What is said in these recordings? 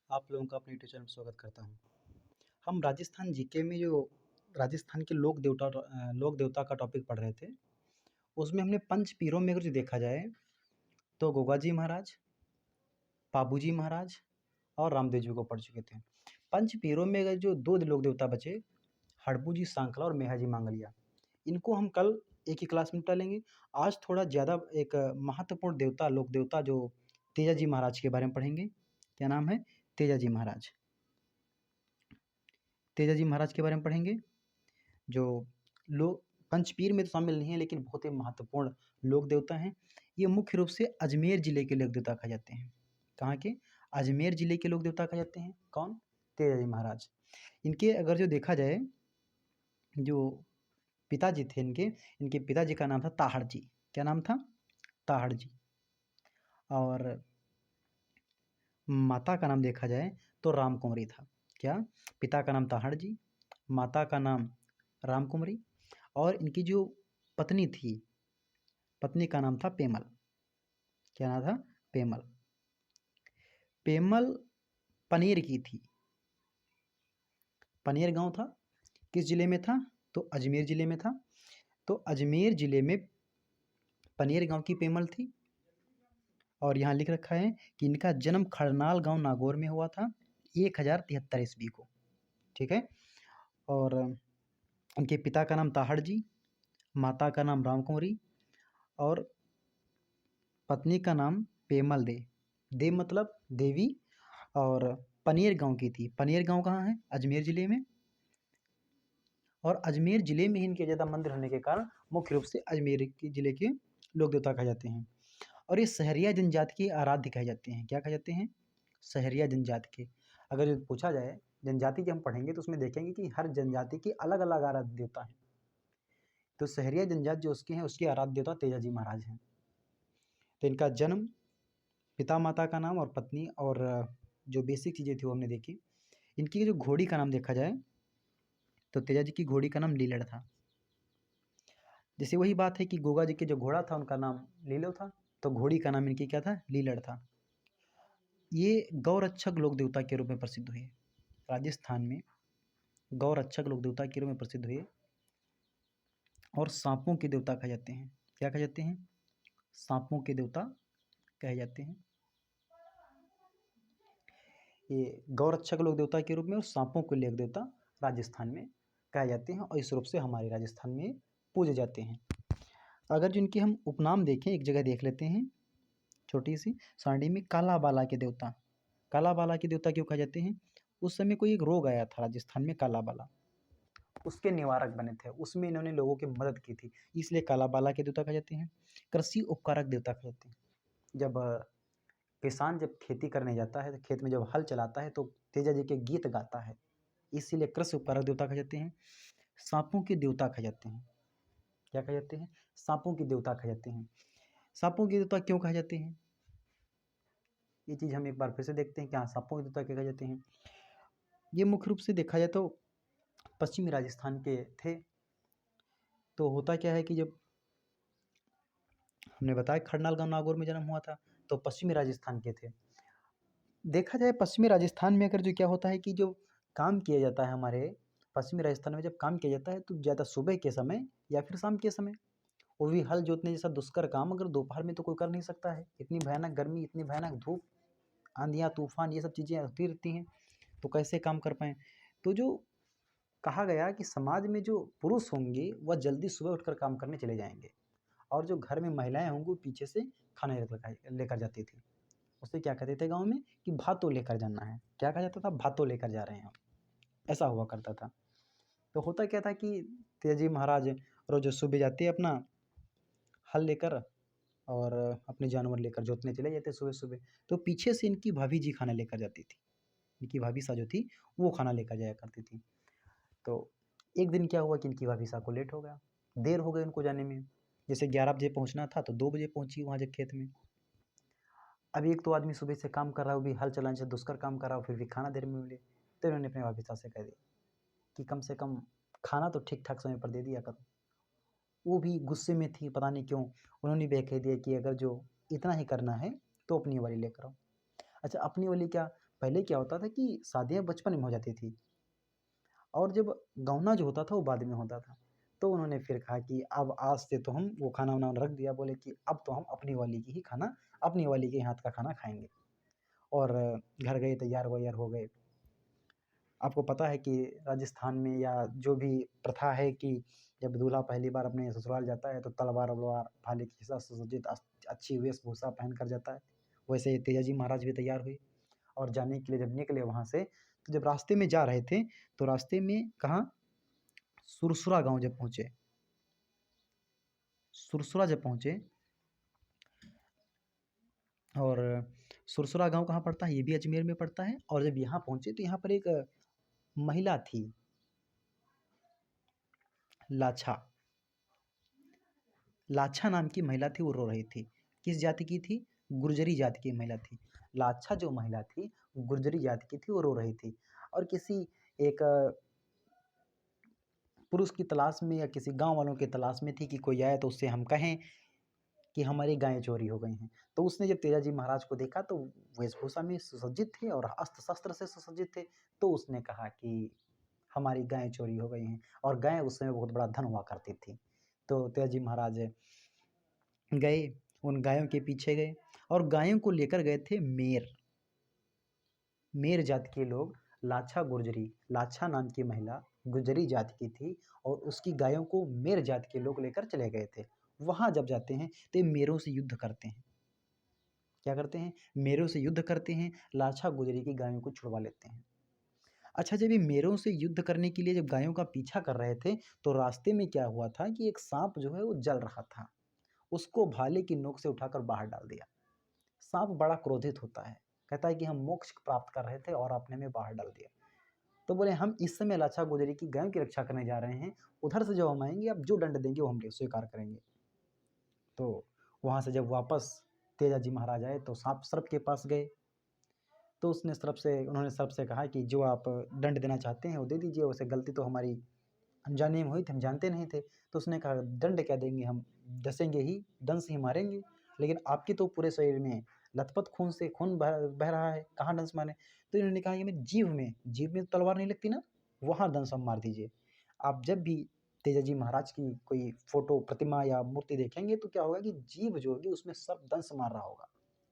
आप लोगों का अपने यूट्यूब चैनल में स्वागत करता हूँ। हम राजस्थान जीके में जो राजस्थान के लोक देवता का टॉपिक पढ़ रहे थे, उसमें हमने पंच पीरों में अगर जो देखा जाए तो गोगा जी महाराज, पाबू जी महाराज और रामदेव जी को पढ़ चुके थे। पंच पीरों में अगर जो दो लोक देवता बचे, हड़बू जी सांखला और मेहा जी मांगलिया, इनको हम कल एक ही क्लास में निपटा लेंगे। आज थोड़ा ज़्यादा एक महत्वपूर्ण देवता लोक देवता जो तेजा जी महाराज के बारे में पढ़ेंगे। क्या नाम है? तेजा जी महाराज। तेजा जी महाराज के बारे में पढ़ेंगे, जो लोग पंचपीर में तो शामिल नहीं है लेकिन बहुत ही महत्वपूर्ण लोक देवता हैं। ये मुख्य रूप से अजमेर जिले के लोक देवता कहे जाते हैं। कहाँ के? अजमेर जिले के लोक देवता कहे जाते हैं। कौन? तेजा जी महाराज। इनके अगर जो देखा जाए, जो पिताजी थे इनके पिताजी का नाम था ताहड़ जी। क्या नाम था? ताहड़ जी। और माता का नाम देखा जाए तो राम कुंवरी था। क्या? पिता का नाम ताहड़ जी, माता का नाम राम कुंवरी, और इनकी जो पत्नी थी, पत्नी का नाम था पेमल। क्या नाम था? पेमल। पेमल पनेर की थी। पनेर गांव था, किस जिले में था? तो अजमेर जिले में था। तो अजमेर जिले में पनेर गांव की पेमल थी। और यहाँ लिख रखा है कि इनका जन्म खरनाल गांव नागौर में हुआ था 1073 ईस्वी को। ठीक है। और इनके पिता का नाम ताहड़ जी, माता का नाम राम कुंवरी और पत्नी का नाम पेमल दे। दे मतलब देवी। और पनेर गांव की थी। पनेर गांव कहाँ है? अजमेर जिले में। और अजमेर जिले में ही इनके ज़्यादा मंदिर होने के कारण मुख्य रूप से अजमेर के जिले के लोक देवता कहे जाते हैं। और ये सहरिया जनजाति के आराध्य कहे जाते हैं। क्या कहे जाते हैं? सहरिया जनजाति के। अगर पूछा जाए जनजाति की हम पढ़ेंगे तो उसमें देखेंगे कि हर जनजाति के अलग अलग आराध्य देवता हैं। तो सहरिया जनजाति जो उसके हैं, उसके आराध्य देवता तेजा जी महाराज हैं। तो इनका जन्म, पिता माता का नाम और पत्नी, और जो बेसिक चीज़ें थी वो हमने देखी। इनकी जो घोड़ी का नाम देखा जाए तो तेजा जी की घोड़ी का नाम लीलड़ था। जैसे वही बात है कि गोगा जी के जो घोड़ा था उनका नाम लीलो था, तो घोड़ी का नाम इनकी क्या था? लीलड़ था। ये गौरक्षक लोक देवता के रूप में प्रसिद्ध हुए। राजस्थान में गौरक्षक लोक देवता के रूप में प्रसिद्ध हुए और सांपों के देवता कहे जाते हैं। क्या कहे जाते हैं? सांपों के देवता कहे जाते हैं। ये गौरक्षक लोक देवता के रूप में और सांपों के लोक देवता राजस्थान में कहे जाते हैं, और इस रूप से हमारे राजस्थान में पूजे जाते हैं। अगर जिनके हम उपनाम देखें, एक जगह देख लेते हैं, छोटी सी सांडी में काला बाला के देवता। काला बाला के देवता क्यों कहे जाते हैं? उस समय कोई एक रोग आया था राजस्थान में, काला बाला, उसके निवारक बने थे, उसमें इन्होंने लोगों की मदद की थी, इसलिए काला बाला के देवता कहे जाते हैं। कृषि उपकारक देवता कहे जाते हैं। जब किसान जब खेती करने जाता है तो खेत में जब हल चलाता है तो तेजा जी के गीत गाता है, इसीलिए कृषि उपकारक देवता कहे जाते हैं। सांपों के देवता कहे जाते हैं। क्या कहे जाते हैं? सांपों के देवता कहे जाते हैं। सांपों के देवता क्यों कहे जाते हैं? ये चीज़ हम एक बार फिर से देखते हैं कि हाँ, सांपों के देवता क्या कहे जाते हैं। ये मुख्य रूप से देखा जाए तो पश्चिमी राजस्थान के थे। तो होता क्या है कि जब हमने बताया खरनाल गांव नागौर में जन्म हुआ था, तो पश्चिमी राजस्थान के थे। देखा जाए पश्चिमी राजस्थान में अगर जो क्या होता है कि जो काम किया जाता है हमारे पश्चिमी राजस्थान में, जब काम किया जाता है तो ज़्यादा सुबह के समय या फिर शाम के समय, वो भी हल जोतने जैसा दुष्कर काम अगर दोपहर में तो कोई कर नहीं सकता है। इतनी भयानक गर्मी, इतनी भयानक धूप, आंधियाँ तूफान, ये सब चीज़ें होती रहती हैं, तो कैसे काम कर पाएँ? तो जो कहा गया कि समाज में जो पुरुष होंगे वह जल्दी सुबह उठकर काम करने चले जाएंगे, और जो घर में महिलाएं होंगी पीछे से खाना लेकर जाती थी। उसे क्या कहते थे गाँव में कि भातों लेकर जाना है। क्या कहा जाता था? भातों लेकर जा रहे हैं हम, ऐसा हुआ करता था। तो होता क्या था कि तेजी महाराज रोज सुबह जाते अपना हल लेकर और अपने जानवर लेकर जोतने चले जाते सुबह सुबह, तो पीछे से इनकी भाभी जी खाना लेकर जाती थी। इनकी भाभी सा जो थी वो खाना लेकर जाया करती थी। तो एक दिन क्या हुआ कि इनकी भाभी साहब को लेट हो गया, देर हो गई उनको जाने में। जैसे 11 बजे पहुंचना था तो 2 बजे पहुंची वहाँ जब खेत में। अब एक तो आदमी सुबह से काम कर रहा है, वो भी हल चलाने से दुष्कर काम कर रहा है, फिर भी खाना देर में मिले, तो इन्होंने अपने भाभी साहब से कह दिया कि कम से कम खाना तो ठीक ठाक समय पर दे दिया करो। वो भी गुस्से में थी, पता नहीं क्यों। उन्होंने भी कह दिया कि अगर जो इतना ही करना है तो अपनी वाली लेकर आओ। अच्छा, अपनी वाली क्या, पहले क्या होता था कि शादियाँ बचपन में हो जाती थी और जब गौना जो होता था वो बाद में होता था। तो उन्होंने फिर कहा कि अब आज से तो हम वो खाना-वाना रख दिया, बोले कि अब तो हम अपनी वाली की ही खाना, अपनी वाली के हाथ का खाना खाएँगे। और घर गए, तैयार-वैयार हो गए। आपको पता है कि राजस्थान में या जो भी प्रथा है कि जब दूल्हा पहली बार अपने ससुराल जाता है तो तलवार-वलवार भाले के साथ सुसज्जित अच्छी वेशभूषा पहन कर जाता है। वैसे तेजाजी महाराज भी तैयार हुए और जाने के लिए जब निकले वहाँ से, तो जब रास्ते में जा रहे थे, तो रास्ते में कहाँ सुरसुरा गाँव जब पहुँचे, सुरसुरा जब पहुँचे और सुरसुरा गाँव कहाँ पड़ता है? ये भी अजमेर में पड़ता है। और जब यहाँ पहुँचे तो यहाँ पर एक महिला थी, लाछा। लाछा नाम की महिला थी, वो रो रही थी। किस जाति की थी? गुर्जरी जाति की महिला थी। लाछा जो महिला थी, गुर्जरी जाति की थी, वो रो रही थी और किसी एक पुरुष की तलाश में या किसी गाँव वालों की तलाश में थी कि कोई आए तो उससे हम कहें कि हमारी गायें चोरी हो गई हैं। तो उसने जब तेजाजी महाराज को देखा तो वेशभूषा में सुसज्जित थे और अस्त्र-शस्त्र से सुसज्जित थे, तो उसने कहा कि हमारी गायें चोरी हो गई हैं और गायें उस समय बहुत बड़ा धन हुआ करती थी। तो तेजाजी महाराज गए, उन गायों के पीछे गए और गायों को लेकर गए थे मेर। मेर जाति के लोग, लाछा गुर्जरी, लाछा नाम की महिला गुर्जरी जाति की थी और उसकी गायों को मेर जाति के लोग लेकर चले गए थे। वहाँ जब जाते हैं तो ये मेरों से युद्ध करते हैं। क्या करते हैं? मेरों से युद्ध करते हैं, लाछा गुर्जरी की गायों को छुड़वा लेते हैं। अच्छा, जब ये मेरों से युद्ध करने के लिए जब गायों का पीछा कर रहे थे, तो रास्ते में क्या हुआ था कि एक साँप जो है वो जल रहा था। उसको भाले की नोक से उठाकर बाहर डाल दिया। साँप बड़ा क्रोधित होता है, कहता है कि हम मोक्ष प्राप्त कर रहे थे और आपने हमें बाहर डाल दिया। तो बोले हम इस समय लाछा गुजरी की गायों की रक्षा करने जा रहे हैं, उधर से जब हम आएँगे आप जो दंड देंगे वो हम स्वीकार करेंगे। तो वहाँ से जब वापस तेजाजी महाराज आए तो साँप सर्प के पास गए, तो उन्होंने सर्प से कहा कि जो आप दंड देना चाहते हैं वो दे दीजिए, वैसे गलती तो हमारी अनजाने में हुई थी, हम जानते नहीं थे। तो उसने कहा दंड क्या देंगे, हम डसेंगे ही, दंस ही मारेंगे, लेकिन आपके तो पूरे शरीर में लथपथ खून से खून बह बह रहा है, कहाँ डंस मारें? तो इन्होंने कहा कि हमें जीभ में तो तलवार नहीं लगती ना, वहाँ डंस हम मार दीजिए। आप जब भी तेजाजी महाराज की कोई फ़ोटो, प्रतिमा या मूर्ति देखेंगे तो क्या होगा कि जीभ जो होगी उसमें सर्प दंस मार रहा होगा,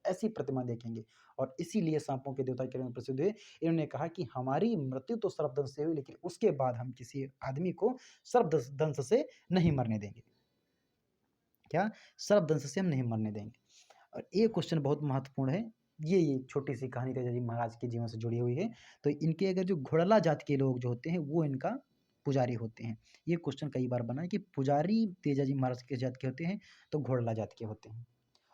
ऐसी प्रतिमा देखेंगे। और इसीलिए साँपों के देवता के रूप में प्रसिद्ध हुए। इन्होंने कहा कि हमारी मृत्यु तो सर्पदंश से हुई, लेकिन उसके बाद हम किसी आदमी को सर्पदंश दंश से नहीं मरने देंगे। क्या? सर्पदंश से हम नहीं मरने देंगे। और एक क्वेश्चन बहुत महत्वपूर्ण है। ये छोटी-सी कहानी तेजाजी महाराज के जीवन से जुड़ी हुई है। तो इनके अगर जो घोड़ला जात के लोग जो होते हैं, वो इनका पुजारी होते हैं। ये क्वेश्चन कई बार बना है कि पुजारी तेजाजी महाराज के जात के होते हैं, तो घोड़ला जात के होते हैं।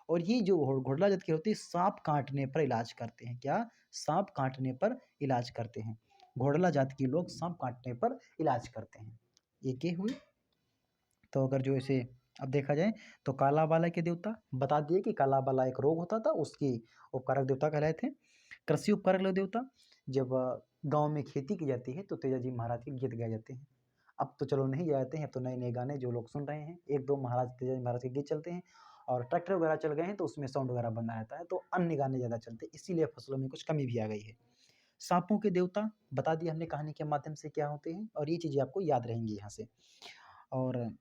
और ये जो घोड़ला जात के होते हैं, साँप काटने पर इलाज करते हैं। क्या? साँप काटने पर इलाज करते हैं। घोड़ला जात के लोग साँप काटने पर इलाज करते हैं। एक ये हुई। तो अगर जो ऐसे अब देखा जाए तो काला बाला के देवता बता दिए कि काला बाला एक रोग होता था, उसकी उपकारक देवता कहलाए थे। कृषि उपकारक देवता, जब गाँव में खेती की जाती है तो तेजाजी महाराज के गीत गाए जाते हैं। अब तो चलो नहीं गाते हैं, अब तो नए-नए गाने जो लोग सुन रहे हैं, 1-2 तेजाजी महाराज के गीत चलते हैं और ट्रैक्टर वगैरह चल गए हैं तो उसमें साउंड वगैरह बंद आ जाता है, तो अन्य गाने ज़्यादा चलते हैं, इसीलिए फसलों में कुछ कमी भी आ गई है। साँपों के देवता बता दिए हमने कहानी के माध्यम से क्या होते हैं और ये चीज़ें आपको याद रहेंगी यहाँ से। और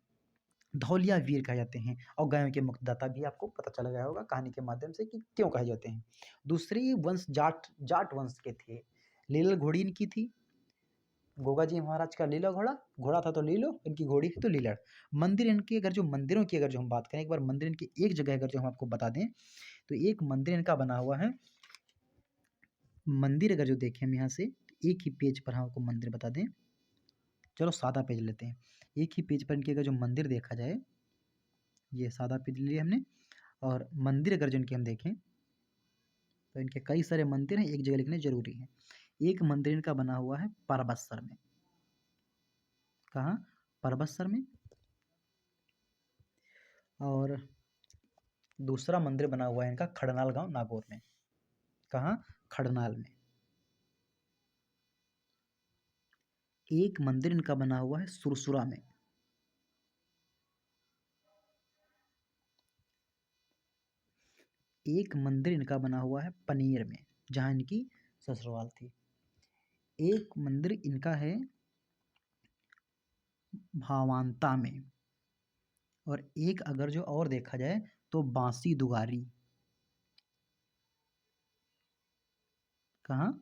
धौलिया वीर कहे जाते हैं और गायों के मुक्तिदाता भी आपको पता चला गया होगा कहानी के माध्यम से कि क्यों कहे जाते हैं। दूसरे वंश जाट जाट वंश के थे। लीलल घोड़ी इनकी थी। गोगा जी महाराज का लीला घोड़ा, घोड़ा था तो लीलो, इनकी घोड़ी थी तो लीलड़। मंदिर इनके अगर जो मंदिरों की अगर जो हम बात करें, एक बार मंदिर इनकी एक जगह अगर जो हम आपको बता दें, तो एक मंदिर इनका बना हुआ है। मंदिर अगर जो देखें हम यहाँ से, एक ही पेज पर हम आपको मंदिर बता दें। चलो सादा पेज लेते हैं। एक ही पेज पर इनके अगर जो मंदिर देखा जाए, ये सादा पेज लिया हमने और मंदिर अगर जो इनके हम देखें, तो इनके कई सारे मंदिर हैं, एक जगह लिखने ज़रूरी है। एक मंदिर इनका बना हुआ है परबतसर में। कहाँ? परबतसर में। और दूसरा मंदिर बना हुआ है इनका खड़नाल गाँव नागौर में। कहाँ? खड़नाल में। एक मंदिर इनका बना हुआ है सुरसुरा में। एक मंदिर इनका बना हुआ है पनेर में, जहाँ इनकी ससुराल थी। एक मंदिर इनका है भावांता में, और एक अगर जो और देखा जाए तो बांसी दुगारी। कहाँ?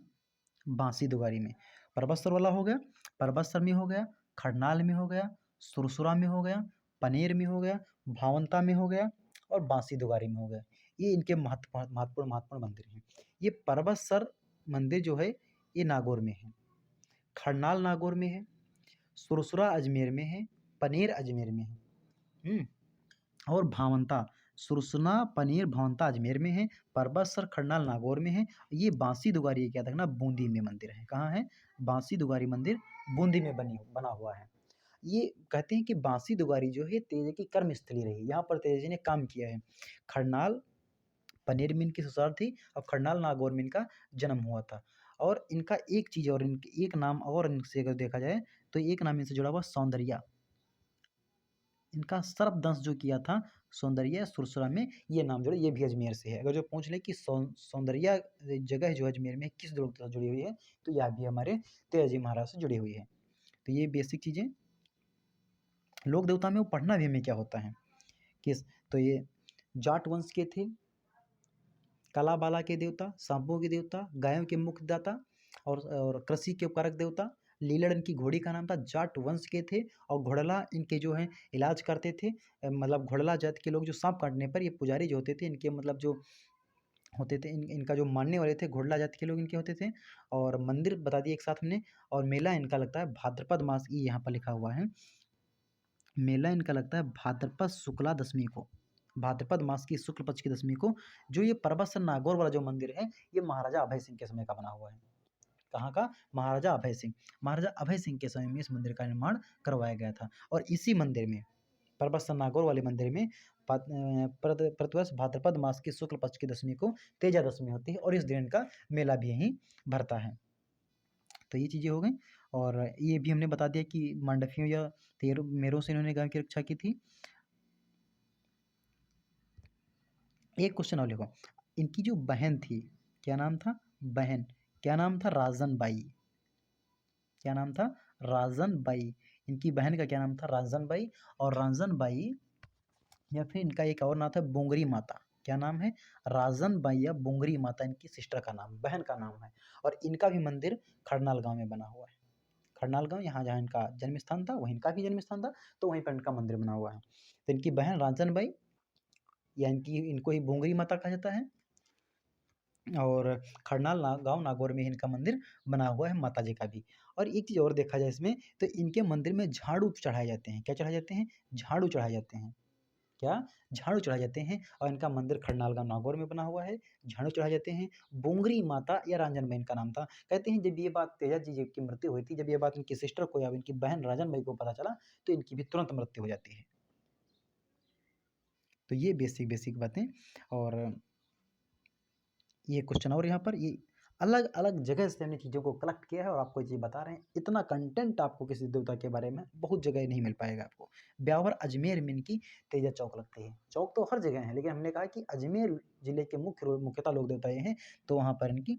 बांसी दुगारी में। परबतसर वाला हो गया, परबतसर में हो गया, खरनाल में हो गया, सुरसुरा में हो गया, पनेर में हो गया, भावंता में हो गया और बांसी दुगारी में हो गया। ये इनके महत्वपूर्ण मंदिर हैं। ये परबतसर मंदिर जो है ये नागौर में है, खरनाल नागौर में है, सुरसुरा अजमेर में है, पनेर अजमेर में है। और भावंता, सुरसुना पनीर भावंता अजमेर में है, परबतसर खरनाल नागौर में है। ये बांसी दुगारी क्या था ना, बूंदी में मंदिर है। कहाँ है? बांसी दुगारी मंदिर बूंदी में बना हुआ है। ये कहते हैं कि बांसी दुगारी जो है तेजा की कर्म स्थली रही, यहाँ पर तेजा जी ने काम किया है। खरनाल पनेर में इनकी ससुराल थी और खरनाल नागौर में इनका जन्म हुआ था। और इनका एक चीज़ और, इनके एक नाम और इनसे अगर देखा जाए तो एक नाम इनसे जुड़ा हुआ सौंदर्या। इनका सर्पदंश जो किया था सौंदर्या सुरसुरा में, ये नाम जोड़े, ये भी अजमेर से है। अगर जो पूछ ले कि सौंदर्या जगह जो अजमेर में किस देवता से जुड़ी हुई है, तो यह भी हमारे तेजाजी महाराज से जुड़ी हुई है। तो ये बेसिक चीज़ें। लोक देवता में वो पढ़ना भी हमें क्या होता है किस, तो ये जाट वंश के थे, काला बाला के देवता, सांपों के देवता, गायों के मुख्य दाता और कृषि के उपकारक देवता। लीलड़ इनकी घोड़ी का नाम था। जाट वंश के थे और घोड़ला इनके जो हैं इलाज करते थे। मतलब घोड़ला जाति के लोग जो सांप काटने पर, ये पुजारी जो होते थे इनके मतलब जो होते थे, इनका जो मानने वाले थे घोड़ला जाति के लोग इनके होते थे। और मंदिर बता दिए एक साथ हमने। और मेला इनका लगता है भाद्रपद मास, ये यहाँ पर लिखा हुआ है। मेला इनका लगता है भाद्रपद शुक्ला दशमी को, भाद्रपद मास की शुक्ल पक्ष की दशमी को। जो ये परबतसर नागौर वाला जो मंदिर है, ये महाराजा अभय सिंह के समय का बना हुआ है। कहाँ का? महाराजा अभय सिंह। महाराजा अभय सिंह के समय में इस मंदिर का निर्माण करवाया गया था। और इसी मंदिर में, परबतसर नागौर वाले मंदिर में प्रतिवर्ष भाद्रपद मास की शुक्ल पक्ष की दशमी को तेजा दशमी होती है और इस दिन इनका मेला भी यहीं भरता है। तो ये चीज़ें हो गई। और ये भी हमने बता दिया कि मांडफियों या तेरु मेरों से इन्होंने गांव की रक्षा की थी। एक क्वेश्चन और लिखो, इनकी जो बहन थी, क्या नाम था? बहन, क्या नाम था? राजन बाई। क्या नाम था? राजन बाई। इनकी बहन का क्या नाम था? राजन बाई। और राजन बाई या फिर इनका एक और नाम था बोंगरी माता। क्या नाम है? राजन बाई या बोंगरी माता इनकी सिस्टर का नाम, बहन का नाम है। और इनका भी मंदिर खरनाल गांव में बना हुआ है। खरनाल गांव, यहाँ जहाँ इनका जन्म स्थान था वहीं इनका भी जन्म स्थान था, तो वहीं पर इनका मंदिर बना हुआ है। तो इनकी बहन राजन बाई या इनको ही बोंगरी माता कहा जाता है। और खरनाल गांव नागौर में इनका मंदिर बना हुआ है, माता जी का भी। और एक चीज़ और देखा जाए इसमें, तो इनके मंदिर में झाड़ू चढ़ाए जाते हैं। क्या चढ़ाए जाते हैं? झाड़ू चढ़ाए जाते हैं। क्या? झाड़ू चढ़ाए जाते हैं। और इनका मंदिर खरनाल गांव नागौर में बना हुआ है, झाड़ू चढ़ाए जाते हैं। बोंगरी माता या रांझन बाई इनका नाम था। कहते हैं जब ये बात तेजा जी की मृत्यु हुई थी, जब ये बात इनकी सिस्टर को या इनकी बहन राजन बाई को पता चला, तो इनकी भी तुरंत मृत्यु हो जाती है। तो ये बेसिक बेसिक बातें। और ये क्वेश्चन और यहाँ पर ये अलग अलग जगह से हमने चीज़ों को कलेक्ट किया है और आपको ये चीज़ बता रहे हैं। इतना कंटेंट आपको किसी देवता के बारे में बहुत जगह नहीं मिल पाएगा आपको। ब्यावर अजमेर में इनकी तेजा चौक लगती है। चौक तो हर जगह है, लेकिन हमने कहा कि अजमेर जिले के मुख्यतः लोक देवता ये हैं, तो वहाँ पर इनकी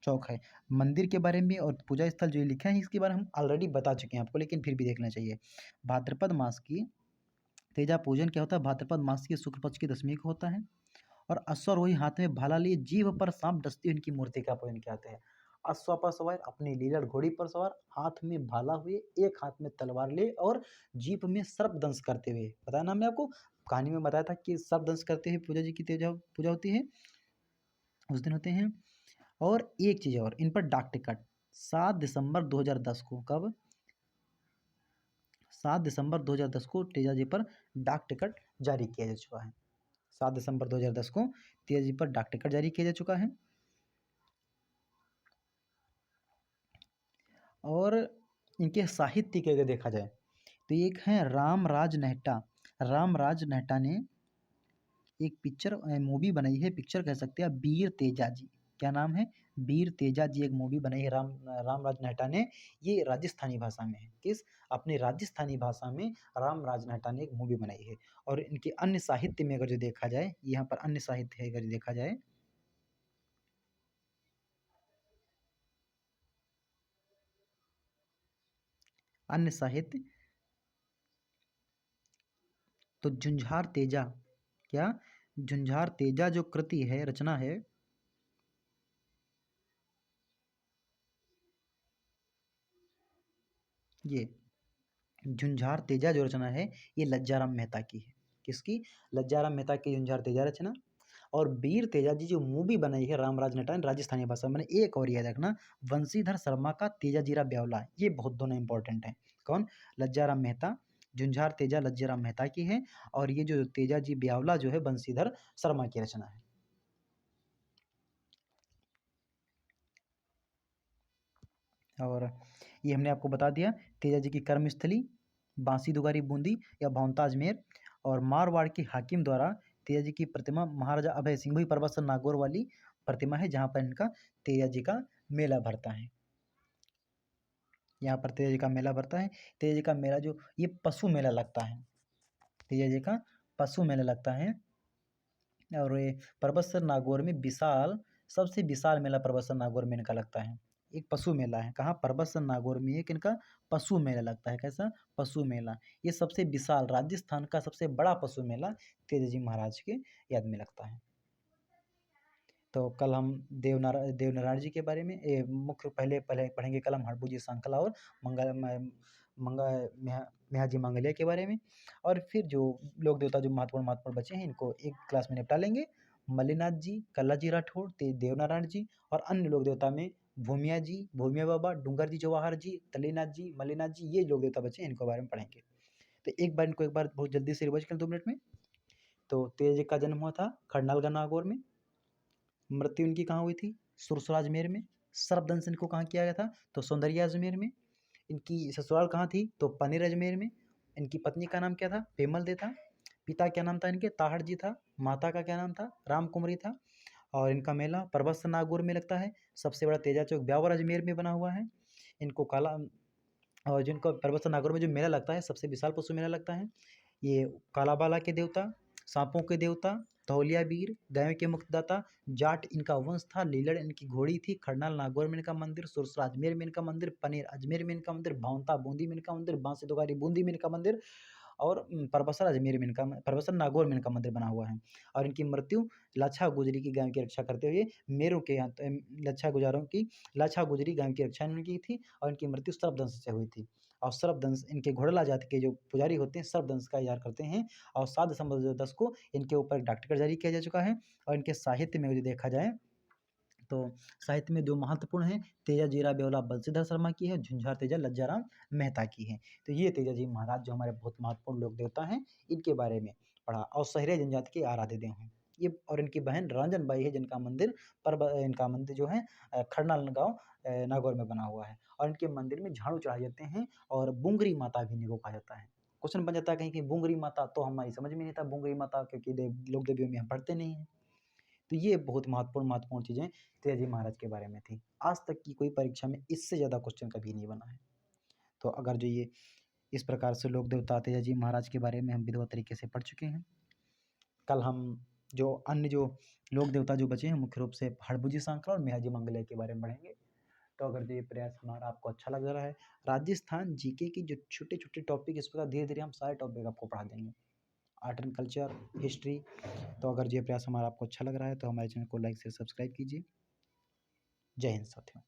चौक है। मंदिर के बारे में और पूजा स्थल जो ये लिखा है इसके बारे में हम ऑलरेडी बता चुके हैं आपको, लेकिन फिर भी देखना चाहिए। भाद्रपद मास की तेजा पूजन क्या होता है? भाद्रपद मास की शुक्ल पक्ष की दशमी को होता है। और अश्वारोही हाथ में भाला लिए जीभ पर सांप डसती हुई इनकी मूर्ति का पूजन किया है। अश्व पर सवार, अपनी लीलड़ घोड़ी पर सवार, हाथ में भाला हुए, एक हाथ में तलवार ले और जीभ में सर्प दंश करते हुए। बताया ना हमने आपको, कहानी में बताया था कि सर्प दंश करते हुए पूजा जी की तेजा पूजा होती है, उस दिन होते हैं। और एक चीज़ और, इन पर डाक टिकट 7 दिसंबर 2010 को, कब? 7 दिसंबर 2010 को तेजा जी पर डाक टिकट जारी किया जा चुका है। 7 दिसंबर 2010 को तेजा जी पर डाक टिकट जारी किया जा चुका है। और इनके साहित्य के अगर देखा जाए तो एक है रामराज नेहटा। रामराज नेहटा ने एक पिक्चर मूवी बनाई है, पिक्चर कह सकते हैं, वीर तेजा जी। क्या नाम है? वीर तेजा जी। एक मूवी बनाई है रामराज नेहटा ने। ये राजस्थानी भाषा में है। किस? अपनी राजस्थानी भाषा में रामराज नेहटा ने एक मूवी बनाई है। और इनके अन्य साहित्य में अगर जो देखा जाए, यहाँ पर अन्य साहित्य है अगर देखा जाए, अन्य साहित्य। तो झुंझार तेजा, क्या झुंझार तेजा जो कृति है, रचना है, ये झुंझार तेजा जो रचना है ये लज्जाराम मेहता की है। किसकी? लज्जाराम मेहता की झुंझार तेजा रचना। और वीर तेजा जी जो मूवी बनाई है रामराज नटान राजस्थानी भाषा में, एक और याद रखना, वंशीधर शर्मा का तेजा जीरा ब्यावला, ये बहुत दोनों इंपॉर्टेंट है। कौन? लज्जाराम मेहता। झुंझार तेजा लज्जाराम मेहता की है, और ये जो तेजा जी ब्यावला जो है वंशीधर शर्मा की रचना है। और ये हमने आपको बता दिया तेजा जी की कर्मस्थली बांसी दुगारी बूंदी या भौंता अजमेर। और मारवाड़ के हाकिम द्वारा तेजा जी की प्रतिमा महाराजा अभय सिंह, वही परबत नागौर वाली प्रतिमा है जहाँ पर इनका तेजा जी का मेला भरता है। यहाँ पर तेजा जी का मेला भरता है। तेजा जी का मेला जो ये पशु मेला लगता है, तेजा जी का पशु मेला लगता है। और ये परबतसर नागौर में विशाल, सबसे विशाल मेला परबतसर नागौर में इनका लगता है। एक पशु मेला है, कहाँ? परबतसर नागौर में एक इनका पशु मेला लगता है। कैसा? पशु मेला। ये सबसे विशाल, राजस्थान का सबसे बड़ा पशु मेला तेजा जी महाराज के याद में लगता है। तो कल हम देवनारायण जी के बारे में मुख्य पहले पहले पढ़ेंगे। कल हम हड़बू जी श्रृंखला और मेहा जी मंगलिया के बारे में। और फिर जो लोक देवता जो महत्वपूर्ण महत्वपूर्ण बचे हैं इनको एक क्लास में निपटा लेंगे। मल्लीनाथ जी, कल्ला जी राठौड़, देवनारायण जी, और अन्य लोक देवता में भूमिया जी, भूमिया बाबा, डूंगर जी जवाहर जी, तलीनाथ जी, मल्लीनाथ जी, ये लोक देवता बचे हैं, इनको बारे में पढ़ेंगे। तो एक बार इनको एक बार बहुत जल्दी से रिवाइज करें 2 मिनट में। तो तेज का जन्म हुआ था खड़नाल नागौर में। मृत्यु इनकी कहाँ हुई थी? सुरसरा अजमेर में। सर्पदंश इनको कहाँ किया गया था? तो सौंदर्या अजमेर में। इनकी ससुराल कहाँ थी? तो पनीर अजमेर में। इनकी पत्नी का नाम क्या था? पेमल दे था। पिता क्या नाम था इनके? ताहड़ जी था। माता का क्या नाम था? राम कुमरी था। और इनका मेला परबत नागौर में लगता है। सबसे बड़ा तेजा चौक ब्यावर अजमेर में बना हुआ है। इनको काला, और जिनको परबत नागौर में जो मेला लगता है सबसे विशाल पशु मेला लगता है, ये कालाबाला के देवता, सांपों के देवता, तौलिया वीर, गायों के मुक्तदाता, जाट इनका वंश था, लीलड़ इनकी घोड़ी थी, खरनाल नागौर में इनका मंदिर, सुरसरा अजमेर में इनका मंदिर, पनेर अजमेर में इनका मंदिर, भावंता बूंदी में इनका मंदिर, बांसी दुगारी बूंदी में इनका मंदिर, और परबसर अजमेर में इनका, परबसर नागौर में इनका मंदिर बना हुआ है। और इनकी मृत्यु लाछा गुजरी की गायों की रक्षा करते हुए मेरू के यहाँ लाछा गुजारों की, लाछा गुजरी गायों की रक्षा इन्होंने की थी, और इनकी मृत्यु सर्पदंश से हुई थी। और सर्पदंश इनके घोड़ला जाति के जो पुजारी होते हैं सर्पदंश का इलाज करते हैं। और 7 दिसंबर 2010 को इनके ऊपर एक डाक टिकट जारी किया जा चुका है। और इनके साहित्य में यदि देखा जाए तो साहित्य में जो महत्वपूर्ण है, तेजा जीरा ब्योला बंशीधर शर्मा की है, झुंझार तेजा लज्जाराम मेहता की है। तो ये तेजा जी महाराज जो हमारे बहुत महत्वपूर्ण लोक देवता हैं इनके बारे में पढ़ा। और सहरिया जनजाति के आराध्य देव हैं ये। और इनकी बहन रंजन बाई है जिनका मंदिर इनका मंदिर जो है खरनाल गाँव नागौर में बना हुआ है। और इनके मंदिर में झाड़ू चढ़ाए जाते हैं, और बुंगरी माता भी इनको कहा जाता है। क्वेश्चन बन जाता है कहीं कि बुंगरी माता, तो हमारी समझ में नहीं था बुंगरी माता, क्योंकि लोक देवियों में हम पढ़ते नहीं हैं। तो ये बहुत महत्वपूर्ण महत्वपूर्ण चीज़ें तेजाजी महाराज के बारे में थी। आज तक की कोई परीक्षा में इससे ज़्यादा क्वेश्चन कभी नहीं बना है। तो अगर जो ये इस प्रकार से लोक देवता तेजाजी महाराज के बारे में हम विधिवत तरीके से पढ़ चुके हैं। कल हम जो अन्य जो लोक देवता जो बचे हैं मुख्य रूप से हड़बुजी सांकरा और मेहाजी मंगलय के बारे में पढ़ेंगे। तो अगर जो ये प्रयास हमारा आपको अच्छा लग रहा है, राजस्थान जीके की जो छोटे छोटे टॉपिक, इस प्रकार धीरे धीरे हम सारे टॉपिक आपको पढ़ा देंगे, आर्ट एंड कल्चर, हिस्ट्री। तो अगर ये प्रयास हमारा आपको अच्छा लग रहा है तो हमारे चैनल को लाइक से सब्सक्राइब कीजिए। जय हिंद साथियों।